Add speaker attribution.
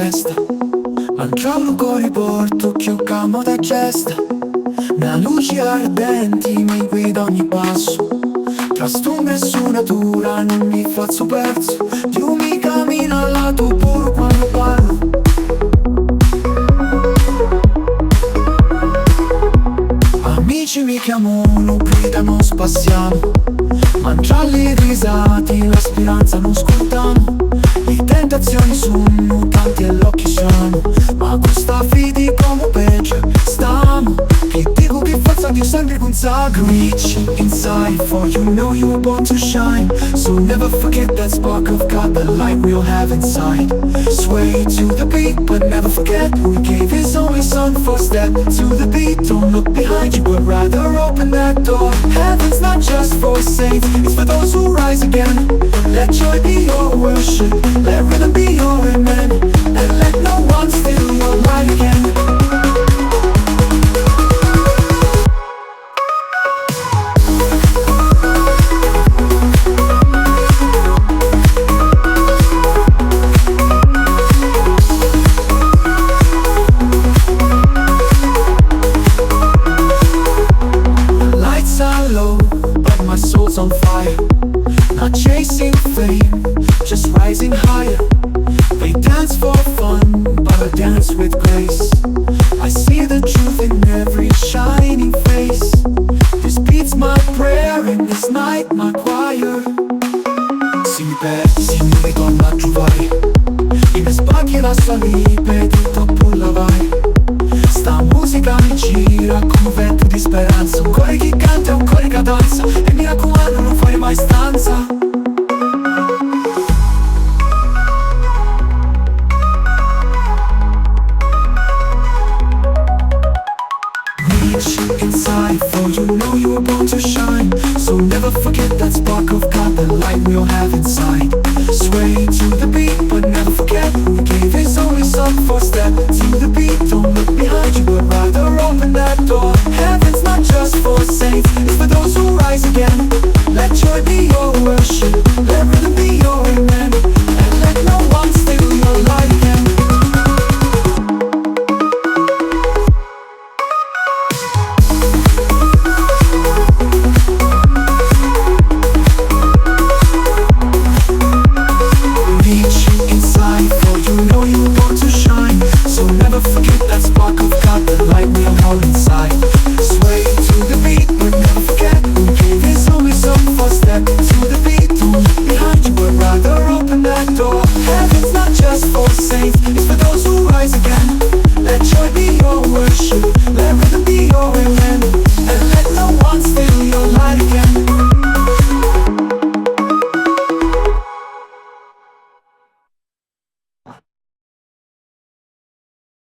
Speaker 1: festa. Ntra cori portu, cchiù, moda, gesta. Na luci ardenti mi guida ogni passu. Tra stumbre e sunatura non mi fazzu persu. Mi camina latu, puru, quannu, ballu. Amici mi chiamunu, gridanu, Spassiamu. Mangiarli risati, la speranza non scontano. Le tentazioni sono tanti e l'occhio siamo, ma questa fidi come peggio stiamo. Che dico che forza Dio sempre consagro. Amici inside, for you know you were born to shine. So never forget that spark of God, the light we'll have inside. Sway to the beat, but never forget who gave his only son for step to the beat. Don't look behind you, but rather open that door. Heaven's not just for saints, it's for those who rise again. Let joy be your worship, let rhythm be your amen, and let no one steal your light again. The lights are low, but my soul's on fire. Not chasing fame, just rising higher. They dance for fun, but I dance with grace. I see the truth in every shining face. This beat's my prayer and this night my choir. Si mi persi, mi ritorno a trovare. I miei spacchi la salite, tutto pulla vai. Sta musica mi gira come un vento di speranza. Un cuore che canta e un cuore che danza, e mi raccomando non fare mai stanza. Inside, for you know you were born to shine. So never forget that spark of God, the light we'll have inside. Sway to the beat, but never forget who gave his only son for step to the beat. Don't look behind you, but rather open that door. Heaven's not just for saints,